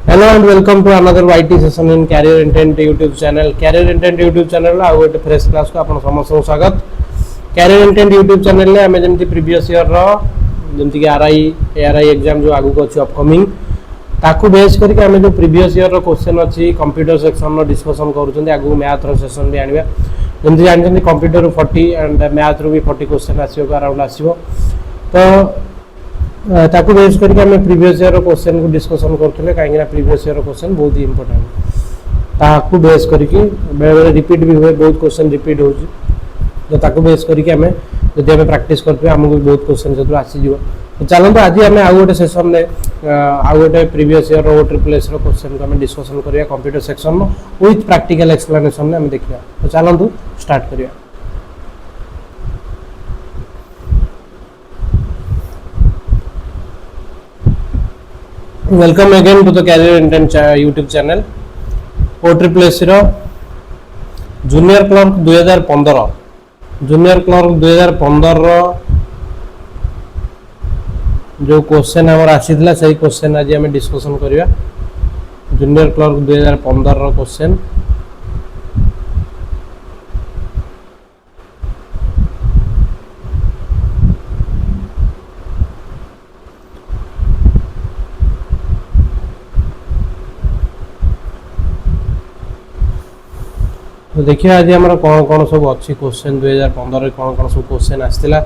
Hello and welcome to another YT session in Career Intent YouTube channel. Career Intent YouTube channel आ गोटे fresh class को आपन समस्त स्वागत. Career Intent YouTube channel ले हमें जेमती previous year रो जेमती कि ARI एग्जाम जो आगु को अछि अपकमिंग ताकू बेस करके हमें जो प्रीवियस ईयर रो क्वेश्चन अछि कंप्यूटर सेक्शन रो डिस्कशन करूछन आगु मैथ रो सेशन भी आनिबा जेमती जानछन कंप्यूटर रो 40 एंड मैथ रो भी 40 क्वेश्चन आसीबो अराउंड आसीबो तो ताकू बेस करके हमें प्रीवियस ईयर क्वेश्चन को डिस्कशन करथले काहे कि प्रीवियस ईयर क्वेश्चन बहुत ही इंपोर्टेंट ताकू बेस करके बेले बेले रिपीट भी हुए बहुत क्वेश्चन रिपीट हो तो ताकू बेस करके हमें जदि हमें प्रैक्टिस करथबे हमको बहुत क्वेश्चन जदि आसी जिवो तो चलो तो आज हमें आउ गोटे सेशन में आउ गोटे प्रीवियस ईयर रो ट्रिपल एस रो क्वेश्चन को हमें डिस्कशन करिया कंप्यूटर सेक्शन में विथ प्रैक्टिकल एक्सप्लेनेशन में हमें देखिया तो चलो तो स्टार्ट करिया. Welcome again to the career intent YouTube channel. OSSC junior clerk 2015 junior clerk 2015 जो क्वेश्चन हमर आसीथिला सही क्वेश्चन आज हमें डिस्कशन करिया. जूनियर क्लर्क 2015 रो क्वेश्चन तो देखिए आज हमारा कौन कौन सब अच्छी क्वेश्चन 2015 रे कौन कौन सब क्वेश्चन आसथिला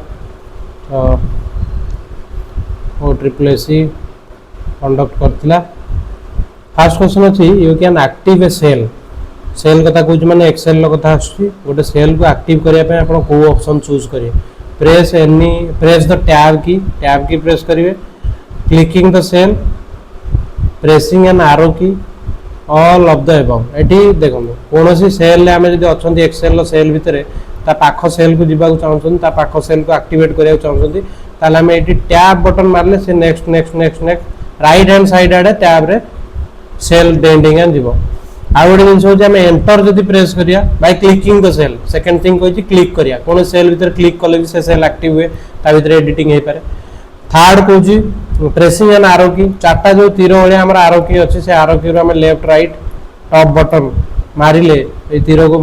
OSSC कंडक्ट करथिला. फर्स्ट क्वेश्चन अछि you can active a cell cell कथा कुछ माने एक्सेल लो कथा आछि गोटे सेल को एक्टिव करिया पे आपण को ऑप्शन चूज करिए. Press the tab key press करिवे. Clicking the cell, pressing an arrow key, all of the above. एठी देखो कोनोसी सेल ले हमें जदी अछंती एक्सेल लो सेल भितरे ता पाखो सेल को जिबा को चाहछन ता पाखो सेल को एक्टिवेट करिया चाहछन ताले हमें एठी टैब बटन मारले से next next next next right hand side आडे टैब रे सेल डेंडिंग एन जिवो. आ गोटे जिंस हो जे हमें एंटर जदी प्रेस करिया by clicking the cell. Second thing कोइ क्लिक करिया कोन सेल भितर क्लिक कले भी से सेल एक्टिव हुए ता भितर एडिटिंग हे पारे. थर्ड कोजी प्रेसिंग एन आरो की चारटा जो तीर वाले हमरा आरो की अछि से आरो की रो हमें लेफ्ट राइट टॉप बटन मारिले ए तीर को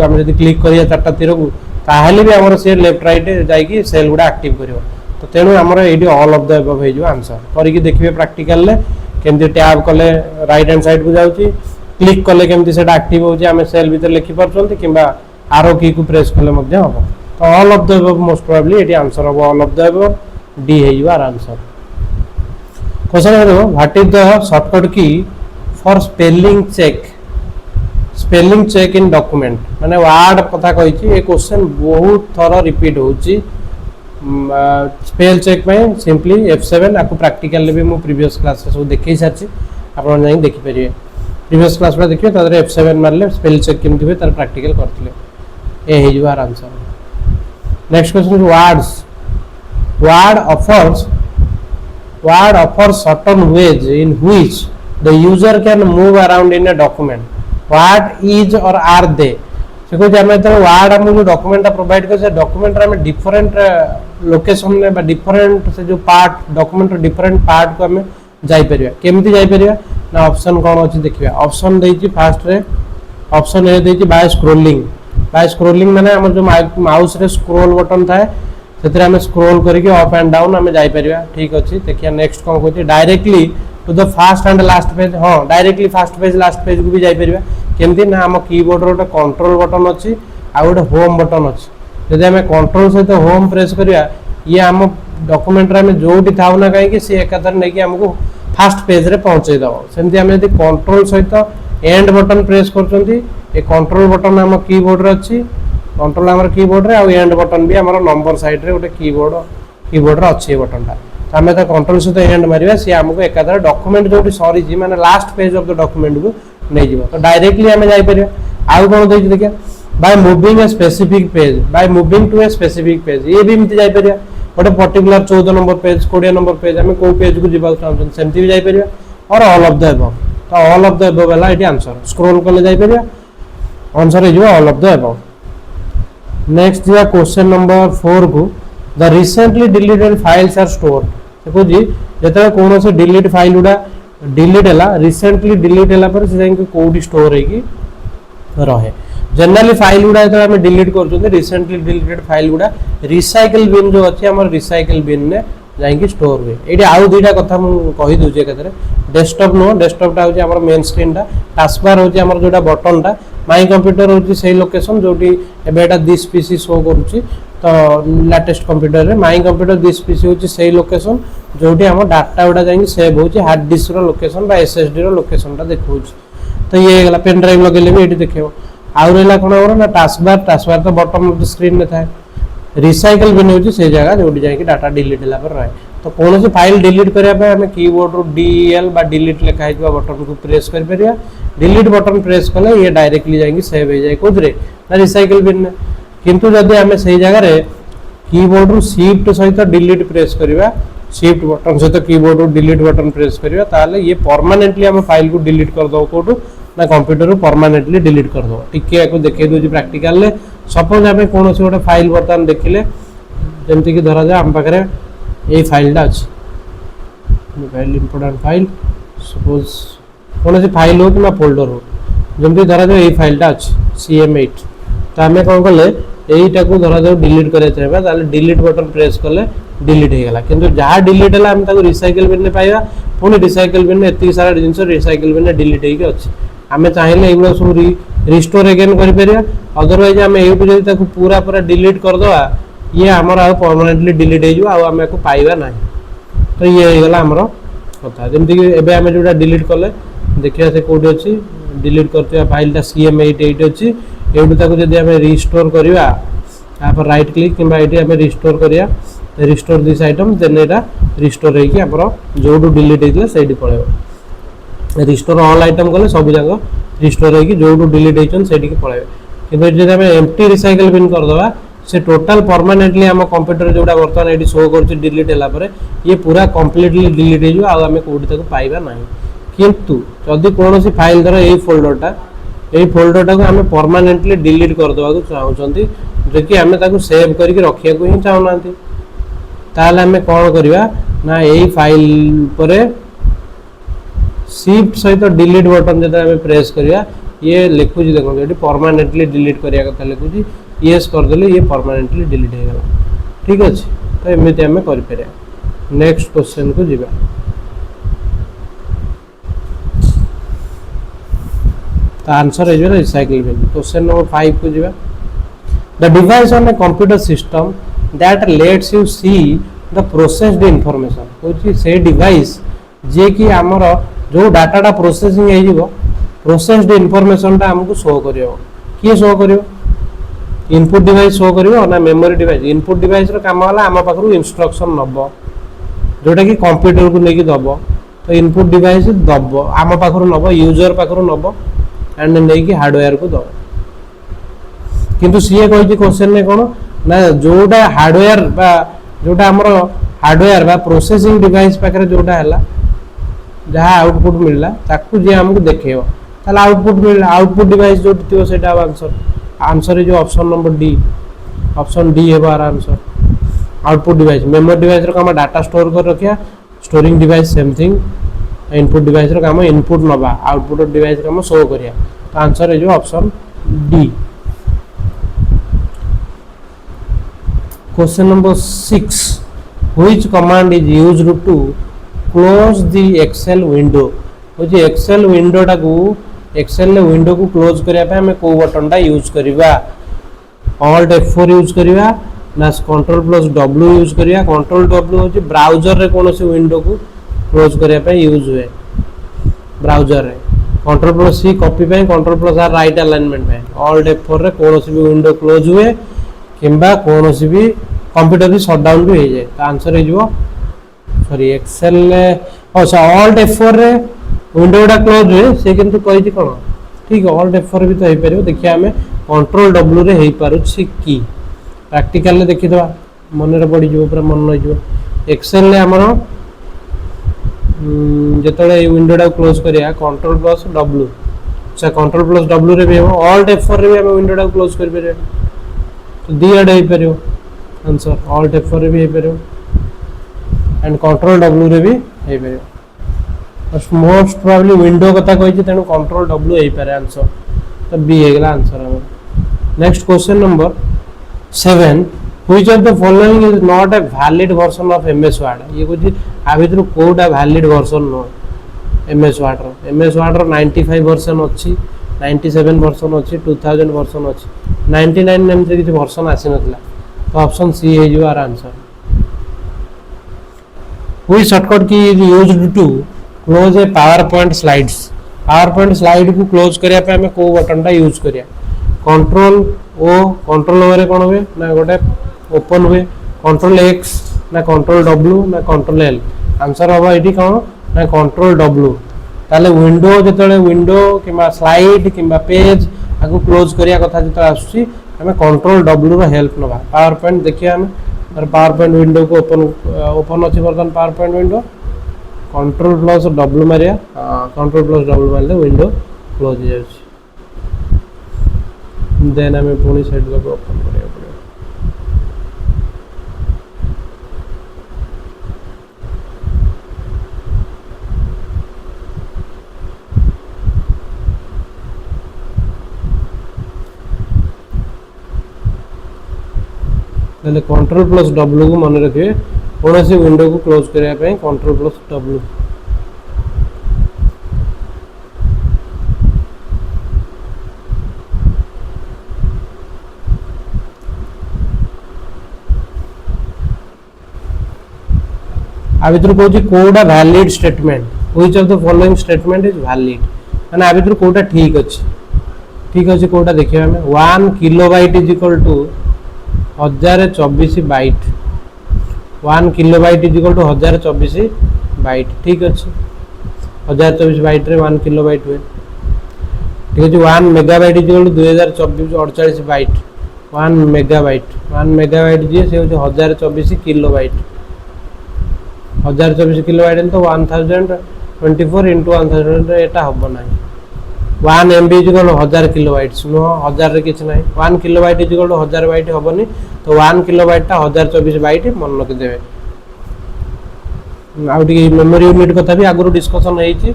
हम जदी क्लिक करिया चारटा तीर को ताहले भी हमर से लेफ्ट राइट जाई की सेल गुडा एक्टिव करियो. तो तेनु हमर एडी ऑल ऑफ द अबव हे जो आंसर करि की देखिबे प्रैक्टिकल ले केमती टैब कले राइट हैंड साइड को जाउची क्लिक कले केमती सेटा एक्टिव हो जे हमें सेल भीतर लिखि परछंती किबा आरो की को प्रेस कले मध्ये हो. तो all of the above most probably एडी आंसर हो all of the above D है योर आंसर. क्वेश्चन है what is the shortcut key for spelling check in document माने वर्ड कथा कहि छी ए क्वेश्चन बहुत थोड़ा रिपीट होची. स्पेल चेक में सिंपली F7 आपको प्रैक्टिकल ले भी मु प्रीवियस क्लास से सब देखै साची आपण नहीं देखि परिए. प्रीवियस क्लास में देखियो तारे F7 मारले स्पेल चेक केमति होय तार प्रैक्टिकल करथिले ए है your answer. Next question is word offers certain ways in which the user can move around in a document. What is or are they? से को जमे तो वर्ड हम जो डॉक्यूमेंट प्रोवाइड कर से डॉक्यूमेंट में डिफरेंट लोकेशन में बा डिफरेंट से जो पार्ट डॉक्यूमेंट डिफरेंट पार्ट को हमें जाई परिया केमती जाई परिया ना ऑप्शन कोन अछि देखिबा. ऑप्शन देई छी फास्ट रे ऑप्शन ए देई छी बाय स्क्रोलिंग माने हमर जो माउस रे स्क्रॉल बटन थाए सेतरे हमें स्क्रॉल करके अप एंड डाउन हमें जाई परिया. ठीक अछि देखिया नेक्स्ट कोन कहति directly to the first and last page. हां directly first page last page को भी जाई परिया केमती ना हम कीबोर्ड रो कंट्रोल बटन अछि आ गोटे होम बटन अछि. यदि हमें कंट्रोल सहित होम प्रेस करिया ये हम डॉक्यूमेंट रे हमें जोटी थाउ ना काहे कि से एकातर नै कि हमको फर्स्ट पेज रे पहुंचै दबो. सेमती हम यदि कंट्रोल सहित एंड बटन प्रेस करचंती ए कंट्रोल बटन हम कीबोर्ड रे अछि कंट्रोल हमर कीबोर्ड रे आ एंड बटन भी हमर नंबर साइड रे गोटे कीबोर्ड रे अछि बटन ता हमें तो कंट्रोल सहित एंड मारिबा से हमको एकातर डॉक्यूमेंट जोटी सॉरी जी माने last page of the document को नै जीवो. तो डायरेक्टली हमें जाई परिया. आउ कोन देइ देखिया by moving a specific page by moving to a specific page ये भी मिति जाई परिया गोटे particular 14 number page 20 number page हमें को पेज को जीवा चाहछन सेमती भी जाई परिया. और ऑल ऑफ द अबव तो ऑल ऑफ द अबव वाला एटी आंसर स्क्रॉल करले जाई परिया आंसर हे जीवा all of the above. Next दिया क्वेश्चन नंबर 4 को the recently deleted files are stored. देखो जी जतरा कोनो से डिलीट फाइल उडा डिलीट है रिसेंटली डिलीट है से कौटी स्टोर होगी रहे जनरली फाइल गुड़ा जो आम डिलीट कर रिसेंटली डिलीटेड फाइल गुड़ा रिसाइकल बिन जो अच्छे आम रिसाइकल बिन में जाइए स्टोर हुए ये आउ दुईटा कथा मुझे एकाथरे डेस्कटॉप नुह डेस्कटॉपटा हूँ मेन स्क्रीन टा टास्कबार हूँ जो बटन टा माई कंप्यूटर हूँ से लोकेशन जो एटा दिस पीसी शो करुच्ची तो लेटेस्ट कंप्यूटर रे माई कंप्यूटर दिस पीसी हूँ से लोकेशन जो डाटा गुड़ा जाइए सेव हो hard disk location SSD location देखा तो ये पेन ड्राइव लगे भी ये देखेव आउ रहा कौन ना टास्कबार तो बटन स्क्रीन में थाए रिसाइकल बिन हूँ से जगह जो जाकि डाटा डिलीट है रहे तो कौन सी फाइल डिलीट करने आम कीबोर्ड रू DEL डिलीट लिखाई बटन को प्रेस कर डिलीट बटन प्रेस कले ये डायरेक्टली जाकि सेव हो जाए कौन ना रिसाइकल बिन में किंतु जदि आम से जगह कीबोर्ड रू शिफ्ट सहित डिलीट प्रेस करवा शिफ्ट बटन सहित कीबोर्ड रू डिलीट बटन प्रेस करवा ताले ये परमानेंटली आम फाइल को डिलीट करदे कौटू ना कंप्यूटर परमानेंटली डिलीट करदे टिके देखिए दूसरी प्राक्टिकल सपोज आम कौन गोटे फाइल बर्तमान देखिले जमती कि धरा जाए आम पाखे ये फाइलटा अच्छी फाइल इंपोर्टेंट फाइल सपोज कौन सी फाइल हो कि फोल्डर हो जमती धरा जाए ये फाइलटा अच्छी CM8 तो आम कौन कले यहीटा को धरा जाओ डिलीट करें चाहिए डिलीट बटन प्रेस कले डिलीट होगा किंतु जहाँ डिलीट है आम रिसाइकल बिन में पाइबा पुणी रिसाइकल बिन में एत सारा जिन रिसाइकल बिन में डिलीट होगी अच्छी आम चाहिए ये सब रिस्टोर अगेन कर अदरवाइज आम ये पूरा पूरा डिलीट करदे ये आमर आ परमानेंटली डिलीट होम को पाइबा ना तो ये होगा आमर कथा जमीक एवं जो डिलीट कले देखिए से कौटी अच्छी डिलीट कर फाइलटा CM8 अच्छी एटू जब आम रिस्टोर करवा राइट क्लिक कि आम रिस्टोर करा रिस्टोर दिस आइटम देन यहाँ रिस्टोर होकर जो डिलीट होता से पड़े रिस्टोर ऑल आइटम कले सब जाक रिस्टोर होगी जो डिलीट होती पड़े कि जब आम एम्प्टी रिसाइकल बिन करदे से टोटाल परमानेंटली आम कंप्यूटर जोड़ा बर्तमान ये शो कर डिलीट है ये पूरा कंप्लीटली डिलीट होम कौटी पाइबा ना किंतु जदि कौन सी फाइल धर यही फोल्डरटा को आम परमानेंटली डिलीट करदे चाहते जो कि आम सेव करके रखा ही चाहूना ताल आम कौन करवा ना यही फाइल पर शिफ्ट सहित डिलीट बटन जो आम प्रेस करवा ये लिखुच देखो ये परमानेंटली डिलीट करने कथा लिखुच येस करदे ये परमानेंटली डिलीट होगा ठीक अच्छे तो एमती आम कर नेक्स्ट क्वेश्चन को जीवा तो आंसर है रिसाइकल बिन क्वेश्चन नंबर 5 को जीवा the device on a computer system that let's you see the processed information कौन से डिवाइस जे कि आमर जो डाटा प्रोसेसिंग हो प्रोसेस्ड इनफॉरमेशन आमको शो कर किए शो कर इनपुट डिवाइस शो कर ना मेमोरी डिवाइस इनपुट डिवाइस काम है आम पाखु इंस्ट्रक्शन नब जोटा कि कंप्यूटर को लेकिन दब तो इनपुट डिवाइस दब आम पाखु नब यूजर पाखु नब एंड नहीं हार्डवेयर को दब किंतु सी कही क्वेश्चन में कौन ना जोटा हार्डवेयर जोटा आमर हार्डवेयर बा प्रोसेसिंग डिवाइस पाखे जोटा है जहाँ आउटपुट मिलला ताकू जे हमको देखेव ताला आउटपुट मिलला आउटपुट डिवाइस जो थियो सेटा आंसर आंसर जो option number D option D है बार answer output device memory device रो काम डाटा स्टोर कर रखिया storing device same thing input device रो काम इनपुट नबा आउटपुट डिवाइस काम शो करिया तो आंसर है जो option D question number 6 which command is used to close the Excel window बुझे एक्सेल विंडोटा को एक्सेल विंडो को क्लोज करने आम कौ बटनटा यूज करवा ऑल्ट F4 यूज करवा ना Ctrl+W यूज करवा Ctrl+W हूँ ब्राउजर रे कौन से विंडो को क्लोज करने यूज हुए ब्राउजर रे Ctrl+C कॉपी पे Ctrl+R right alignment alt F4 रे कौन से भी विंडो क्लोज हुए किंबा कौन सी भी कंप्यूटर भी शटडाउन भी हो जाए तो आंसर हो सॉरी एक्सेल अच्छा ऑल्ट F4 रे विंडोटा क्लोज हुए से किंतु कही कौन ठीक है ऑल्ट F4 भी तो हो पार देखिए आम Ctrl+W रे हो पारुछि की प्रैक्टिकल देखीदे मन पड़ पूरा मन रही एक्सेल आमर जो विंडोटा क्लोज करिया Ctrl+W अच्छा Ctrl+W रे भी ऑल्ट F4 रे भी आम विंडोटा क्लोज कर पारे तो दी आड़े हो पार आंसर ऑल्ट F4 रे भी हो पार एंड Ctrl+W रे भी हो पार मोस्ट प्रोबेबली विंडो कथा कही तेणु कंट्रोल डब्ल्यू हो पारे आंसर तो बी होगा आंसर हमर next question number 7 which of the following is not a valid version of MS Word ये कुछ आ भीतर कोडा valid version no MS Word रो 95 वर्जन अछि 97 वर्जन अछि 2000 वर्जन अछि 99 नेम जे किछ वर्जन आसी नथला तो ऑप्शन सी है जो आर answer which shortcut key is used to close a PowerPoint slide को क्लोज करिया पे हमें को बटन टा यूज करिया कंट्रोल ओवर कौन हुए ना गोटे ओपन हुए कंट्रोल एक्स ना कंट्रोल डब्ल्यू ना कंट्रोल एल आंसर हम ये कौन ना कंट्रोल डब्ल्यू ताले विंडो जो विंडो कि स्लाइड कि पेज आगे क्लोज करिया कथा जो आसुची हमें कंट्रोल डब्ल्यू रो हेल्प नबा पावर पॉइंट देखिए हमें पावर पॉइंट विंडो को ओपन अच्छी बर्तमान power point window control plus W Maria control plus W मारले विंडो क्लोज हो जाउची देन हमें पुणी साइड को ओपन करिया पड़े पहले कंट्रोल प्लस डब्ल्यू को मन रखिए कौन सी विंडो को क्लोज करने कंट्रोल प्लस डब्ल्यू आ भीतर कहूँ कोडा valid statement which of the following statement is valid माने आ भीतर कोडा ठीक अच्छे कोडा देखिए हमें 1 kilobyte is equal to 1024 byte 1 kilobyte is equal to 1024 byte ठीक अच्छे 1024 बाइट रे 1 किलोबाइट हुए ठीक अच्छे 1 megabyte is equal to 2048 byte 1 megabyte जी से 1024 किलोबाइट 1024 किलोबाइट तो 1024 इंटू 1000 एटा हम ना 1 MB इक्वल 1000 किलोबाइट्स नो 1000 रे किछ नाही 1 किलोबाइट इक्वल 1000 बाइट हबनी तो 1 किलोबाइट टा 1024 बाइट मन रखि देबे आउटी मेमोरी यूनिट कथा भी आगु डिस्कशन हेछि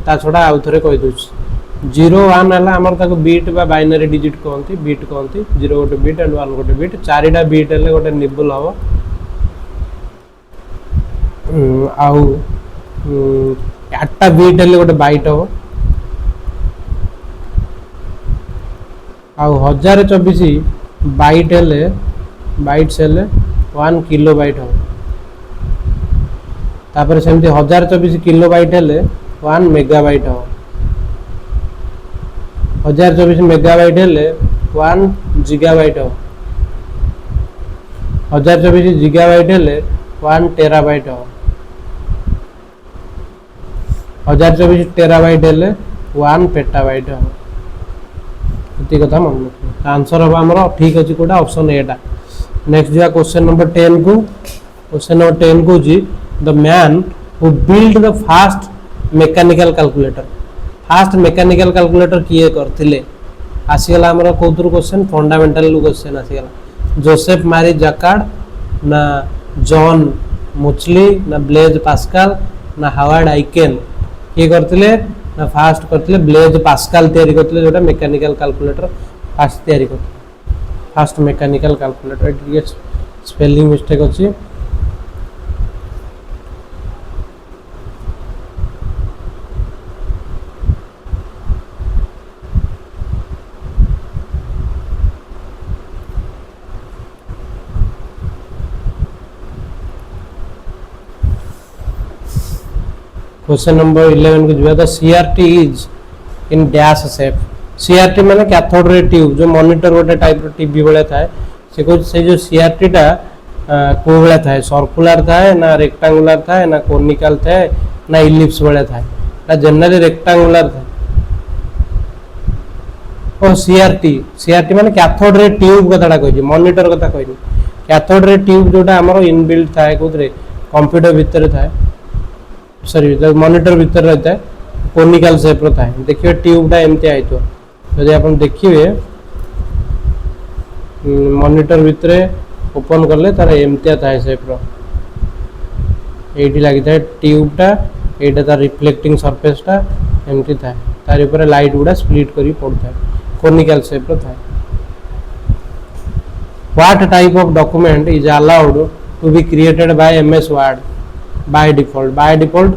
ता छोडा आउ थरे कहि दोछ 0 1 हला हमर ताको बीट बा बाइनरी डिजिट कहंती 0 गोटे बीट एंड 1 गोटे बीट चारिटा बीट हेले गोटे निबल हबो आउ 8टा बीट हेले गोटे बाइट हबो आउ 1024 बाइट हेले बाइट्स हेले 1 किलोबाइट हो तापर सेमती 1024 किलोबाइट हेले 1 मेगाबाइट हो 1024 मेगाबाइट हेले 1 गीगाबाइट हो 1024 गीगाबाइट हेले 1 टेराबाइट हो 1024 टेराबाइट हेले 1 पेटाबाइट हो इति कथा मन रखिए आंसर हम हमरो ठीक अछि कोडा ऑप्शन एटा नेक्स्ट जो क्वेश्चन नंबर 10 को जी the man who build the first mechanical calculator किए करथिले आसीगला हमरो कोतुर क्वेश्चन फंडामेंटल क्वेश्चन आसीगला जोसेफ मारी जैकार्ड ना जॉन मुचली ना ब्लेज पास्कल ना हावर्ड आइकेन किए करथिले ना फास्ट करथिले ब्लेज पास्कल तयारी करथिले जोटा मैकेनिकल कैलकुलेटर फास्ट तयारी करथिले फास्ट मैकेनिकल कैलकुलेटर ये स्पेलिंग मिस्टेक अछि क्वेश्चन नंबर 11 को जो CRT is in dash shape CRT माने कैथोड रे ट्यूब जो मॉनिटर गोटे टाइप रो टीवी वाला थाए से जो सीआरटी टा को वाला थाए सर्कुलर थाए ना रेक्टेंगुलर थाए ना कोनिकल थाए ना इलिप्स वाला थाए ना जनरली रेक्टेंगुलर थाए ओ सीआरटी माने कैथोड रे ट्यूब कथाटा कहि मॉनिटर कथा कहि कैथोड रे ट्यूब जोटा हमरो इनबिल्ट थाए कोथरे कंप्यूटर भीतर थाए सॉरी जब मॉनिटर भीतर रहता है कोनिकल शेप रहता है देखिए ट्यूब टा एमती आई तो यदि आप देखिए मॉनिटर भीतर ओपन करले तार एमती था शेप रो एठी लागि था ट्यूब टा एटा तार रिफ्लेक्टिंग सरफेस टा एमती थाए तार ऊपर लाइट गुडा स्प्लिट करी पड़ता है कोनिकल शेप रो थाए what type of document is allowed to be created by MS Word by default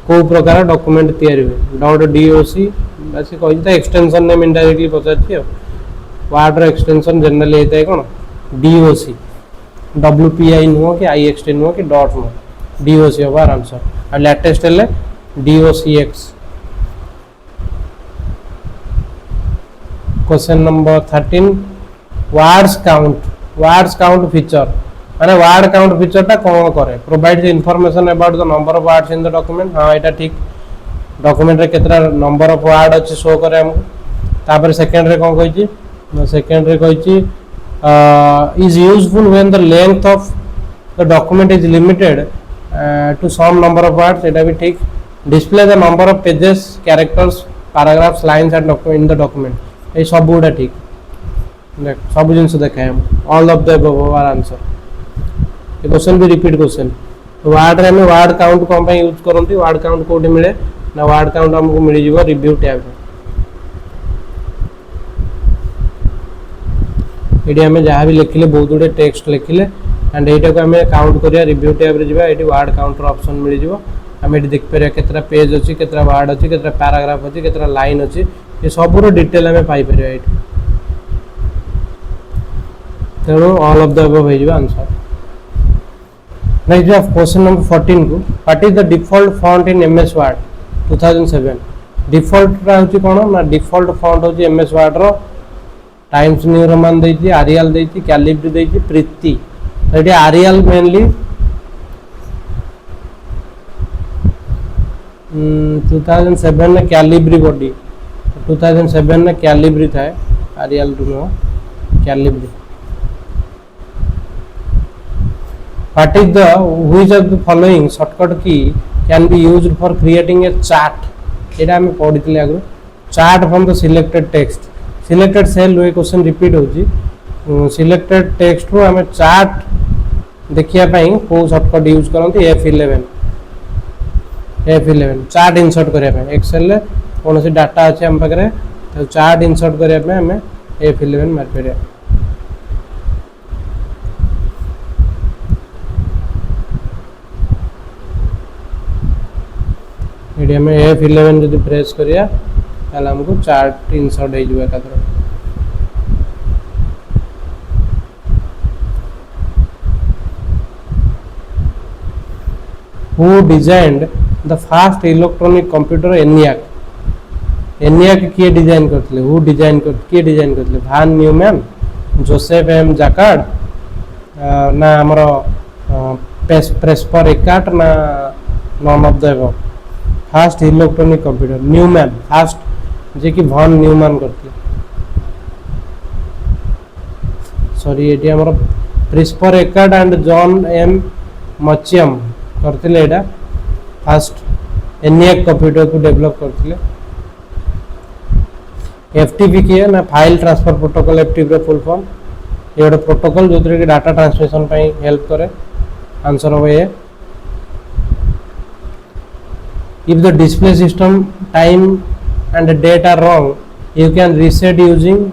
को प्रकार डॉक्यूमेंट तैयारी हुए डॉट डॉक बस कहि त एक्सटेंशन नेम इनडायरेक्टली पचारछि वर्ड रो एक्सटेंशन जनरली होता है कोन डॉक डब्ल्यूपीआई नुह कि आईएक्सटी नुह कि डॉट नुह डॉक होबार आंसर और लेटेस्ट हेले docs question number 13 words count feature माने वर्ड काउंट फीचर टा कोन करे provide the information about the number of words in the document हां एटा ठीक डॉक्यूमेंट रे केतरा नंबर ऑफ वर्ड अछि शो करे हमको तापर सेकंड रे कोन कहिछि सेकंड रे कहिछि is useful when the length of the document is limited to some number of words एटा भी ठीक display the number of pages characters paragraphs lines and in the document ए सब गुडा ठीक देख सब जिंस देखाय हम all of the above are answer ये क्वेश्चन भी रिपीट क्वेश्चन वर्ड रे हम वर्ड काउंट कोन पे यूज करंती वर्ड काउंट कोडी मिले ना वर्ड काउंट हमको मिल जिवो रिव्यू टैब रे एडी हमें जहाँ भी लिखिले बहुत गुडे टेक्स्ट लिखिले एंड एटा को हमें काउंट करिया रिव्यू टैब रे जिबा एडी वर्ड काउंटर ऑप्शन मिल जिवो हम एडी देख परिया केतरा पेज अछि केतरा वर्ड अछि केतरा पैराग्राफ अछि केतरा लाइन अछि ये सब रो डिटेल हमें पाई परिया एडी तेणु ऑल ऑफ द अबव हो जिबा answer next of question number 14 को what is the default font in MS word 2007 default रा होची कोन ना डिफॉल्ट फॉन्ट होची एमएस वर्ड रो टाइम्स न्यू रोमान देती आरियल देती कैलिब्री देती प्रीति तो ये आरियल मेनली 2007 में कैलिब्री बॉडी 2007 में कैलिब्री था Arial no Calibri what is the which of the following shortcut key can be used for creating a chart एटा हम पढितले आगु chart from the selected text selected cell रो क्वेश्चन रिपीट होची selected text रो हमें chart देखिया पई को शॉर्टकट यूज करंती F11 चार्ट इंसर्ट करिया पई एक्सेल रे कोनोसी डाटा अछि हम पकरे तो चार्ट इंसर्ट करिया पई हमें F11 मार परिया एडी हमें F11 जदि प्रेस करिया ताला हमको चार्ट इंसर्ट हो जुए कादर who designed the first electronic computer ENIAC किए डिजाइन करथिले हु डिजाइन करथिले von Neumann Joseph M Jacquard ना हमरो प्रेस्पर एकार्ट ना none of the above first electronic computer Neumann first जे कि भन न्यूमैन करथिले सॉरी एटी हमरो Presper Eckert and John M Mauchly करथिले एटा फास्ट एनियाक कंप्यूटर को डेवलप करथिले एफटीपी किए ना फाइल ट्रांसफर प्रोटोकॉल एफटीपी रो फुल फॉर्म ये गोटे प्रोटोकॉल जो कि डाटा ट्रांसमिशन पई हेल्प करे आंसर हो ये if the display system time and date are wrong you can reset using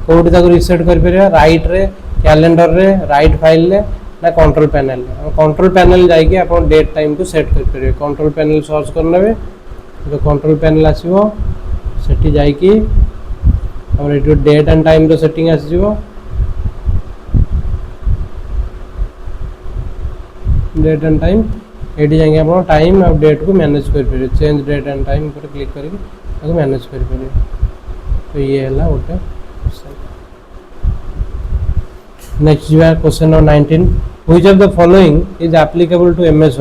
code ताको रिसेट कर परिया राइट रे कैलेंडर रे राइट फाइल ले ना कंट्रोल पैनल ले कंट्रोल पैनल जाई के अपन डेट टाइम को सेट कर परिया कंट्रोल पैनल सर्च करनबे तो कंट्रोल पैनल आसीबो सेठी जाई की हमर एटो डेट एंड टाइम रो सेटिंग आसीबो डेट एंड टाइम एटी जाके आप टाइम और डेट को मैनेज कर पारे चेंज डेट एंड टाइम पर क्लिक करके मैनेज कर पारे तो ये है गोटे नेक्स्ट जो question number 19 which of the following is applicable to MS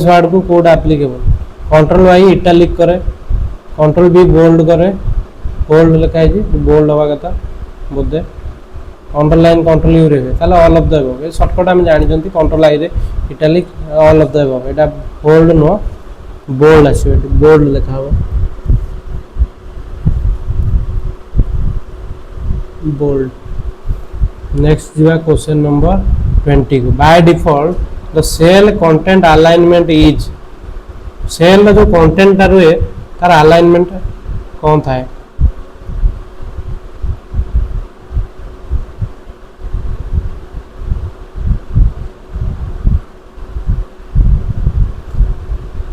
Word को कोड एप्लीकेबल कंट्रोल वाई इटालिक करे कंट्रोल बी बोल्ड करे बोल्ड लिखा है जी बोल्ड हवा कथा बोधे अंडरलाइन कंट्रोल यू रे ताले all of the above a shortcut हम जानि जंती कंट्रोल आई रे italic all of the above एटा बोल्ड नो बोल्ड आसी बोल्ड लिखा हो बोल्ड नेक्स्ट जो क्वेश्चन नंबर 20 को by default the cell content alignment is cell जो कंटेंट रुए तार अलाइनमेंट कौन थाए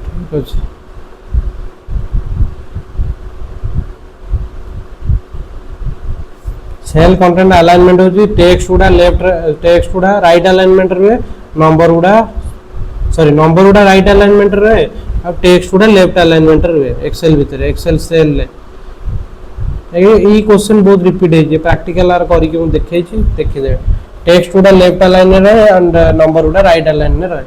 ठीक अच्छे सेल कंटेंट अलाइनमेंट होची टेक्स्ट गुडा लेफ्ट टेक्स्ट गुडा राइट अलाइनमेंट रे नंबर गुडा सॉरी नंबर गुडा राइट अलाइनमेंट रे अब टेक्स्ट गुडा लेफ्ट अलाइनमेंट रे एक्सेल भीतर एक्सेल सेल ले ए क्वेश्चन बहुत रिपीट है जे प्रैक्टिकल आर करी के देखै छी देखि दे टेक्स्ट गुडा लेफ्ट अलाइन रे एंड नंबर गुडा राइट अलाइन में रहे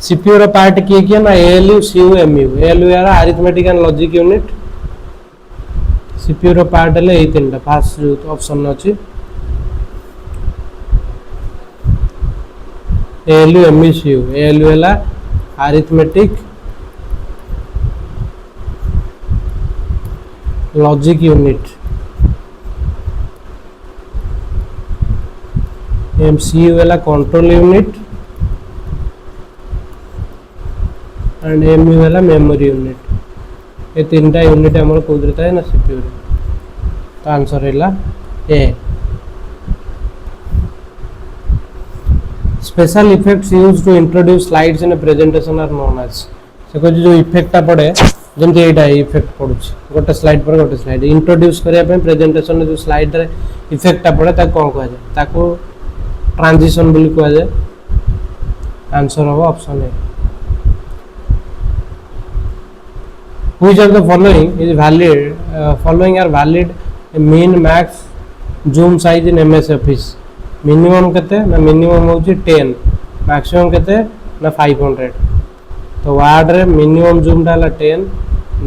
सीपीयू रो पार्ट किए ना एएलयू सीयू एमयू एएलयू यार arithmetic and logic unit CPU रो पार्ट ले ए तीनटा फास्ट जो ऑप्शन अछि एएलयू एमयू सीयू एएलयू हला अरिथमेटिक लॉजिक यूनिट एमसीयू हला कंट्रोल यूनिट एंड एमयू हला मेमोरी यूनिट ये तीनटा यूनिट हमर कोदरे थाए ना सीपीयू रे तो आंसर हैला A special effects used to introduce slides in a presentation are known as से को जो इफेक्टटा पड़े जेमते एटा इफेक्ट पडुछ गोटे स्लाइड पर गोटे स्लाइड इंट्रोड्यूस करिया पे प्रेजेंटेशन जो स्लाइड रे इफेक्टटा पड़े ता कोन कहै जाय ताको ट्रांजिशन बोली कहै जाय आंसर हो option A Which of the following is valid? Following are valid mean max zoom size in MS Office. Minimum केते ना minimum होची 10, maximum केते ना 500. तो Word रे minimum zoom डाला 10,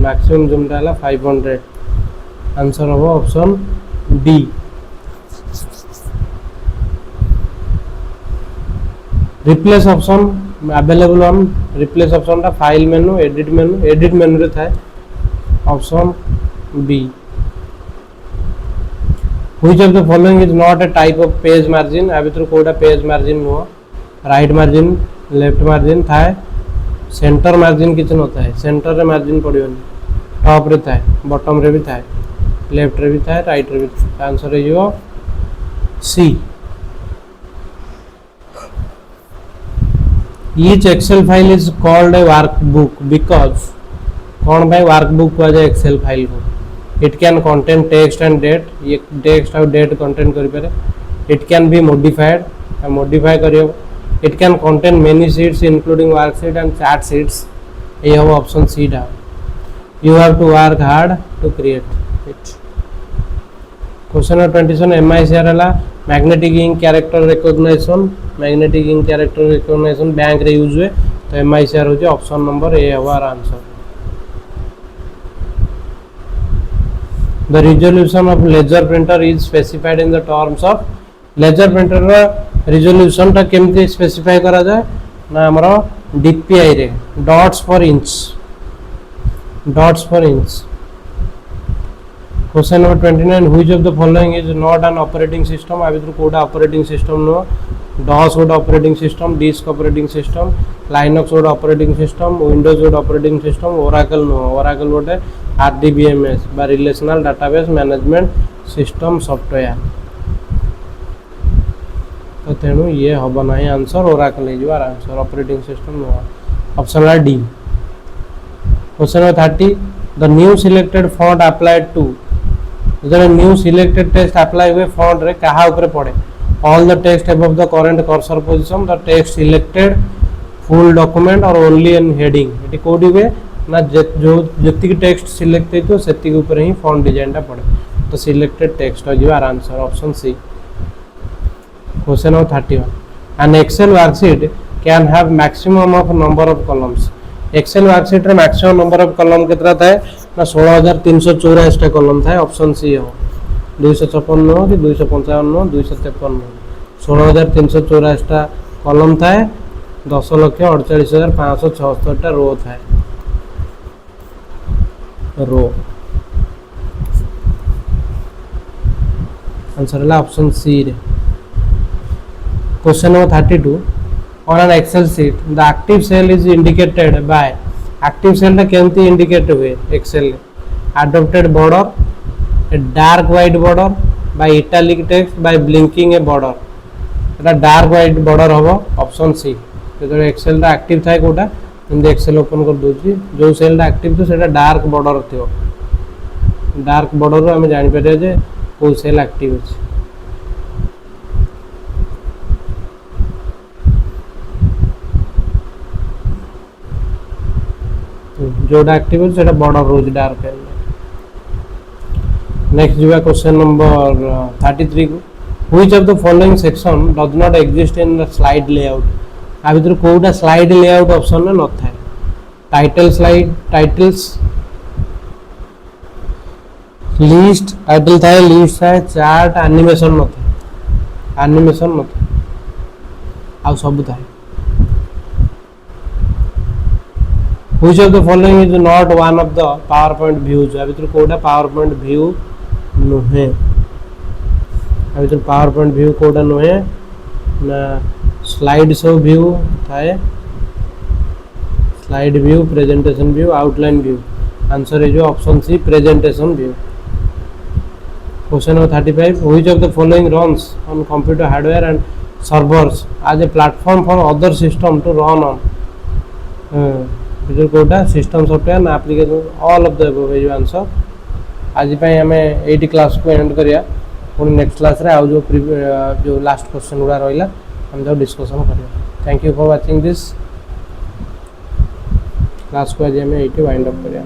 maximum zoom डाला 500. आंसर होगा option D. Replace option available on replace option टा फाइल मेनू एडिट मेनू रे थाए option B. Which of the following is not a type of page margin आ भीतर कोडा page margin no right margin left margin थाए center margin किछ नता है सेंटर रे मार्जिन पड़ियोनी टॉप रे थाए बॉटम रे भी थाए लेफ्ट रे भी थाए राइट रे भी थाए. आंसर है जो सी. Each Excel file is called a workbook because कौन भाई वर्कबुक को जाए एक्सेल फाइल को it can contain text and date ये टेक्स्ट और डेट कंटेन करि पारे it can be modified modify करियो it can contain many sheets including worksheet and chart sheets ये हो ऑप्शन सी डा. You have to work hard to create it. Question number 27 MICR हला magnetic ink character recognition bank रे use हुए तो MICR हो option number A हमारा answer. The resolution of laser printer is specified in the terms of laser printer रा resolution टा केमती specify करा जाए ना हमरो डीपीआई रे dots per inch. Question number 29 which of the following is not an operating system आ भीतर कोडा ऑपरेटिंग सिस्टम नो डॉस वुड operating system disk operating system Linux वुड ऑपरेटिंग सिस्टम विंडोज वुड operating system Oracle no Oracle वोटे RDBMS बा relational database management system software. तो तेणु ये हम ना आंसर ओरेकल हो answer operating system no option है D. Question number 30 the new selected font applied to जो न्यू सिलेक्टेड टेक्स्ट अप्लाई हुए फॉन्ट रे कहा ऊपर पड़े all the text above the current cursor position the text selected full document और only in heading eighty कोडी हुए ना जो जति टेक्स्ट सिलेक्ट हेतो सेति ऊपर ही फॉन्ट डिजाइन टा पड़े तो सिलेक्टेड टेक्स्ट हो जिवार answer option C. Question number 31 an Excel worksheet can have maximum of number of columns. Excel worksheet रे मैक्सिमम नंबर ऑफ कॉलम कितना थाए ना 16384 टा कॉलम थाए ऑप्शन सी हो. 256 कि 255 253 16384 टा कॉलम थाए 10,48,576 टा रो थाए रो. आंसर है ऑप्शन सी रे. Question number 32 on an Excel sheet. The active cell is indicated by active cell टा केमती indicate हुए Excel adopted border, a dark white border by italic text by blinking a border. এটা dark white border होगा option C. जो Excel टा active था कोटा हम Excel open कर दूसरी जो cell टा active तो सेटा dark border थियो. Dark border रो हमें जानी पड़े जे कोई cell active है. जोड़ा एक्टिव है सेटा बॉर्डर रोज डार्क है. नेक्स्ट जो है क्वेश्चन नंबर 33 को which of the following section does not exist in the slide layout. आ भीतर कोडा स्लाइड लेआउट ऑप्शन में न था. Title slide titles list title था लिस्ट था चार्ट एनिमेशन न था. एनिमेशन न था आ सब था. Which of the following is not one of the PowerPoint views? अभी तो कोड़ा PowerPoint view नुहे. अभी तो PowerPoint view कोड़ा नुहे ना slide show view था. Slide view, presentation view, outline view. Answer है जो option C presentation view. Question number 35. Which of the following runs on computer hardware and servers as a platform for other system to run on? कोटा system software ना application all of the above is answer. आज पे हमें 80 class को and करिया. पुणी next class रे आ जो लास्ट क्वेश्चन गुड़ा रहिला हम जो डिस्कशन करिया. Thank you for watching this class को आज हमें 80 वाइंड अप करिया.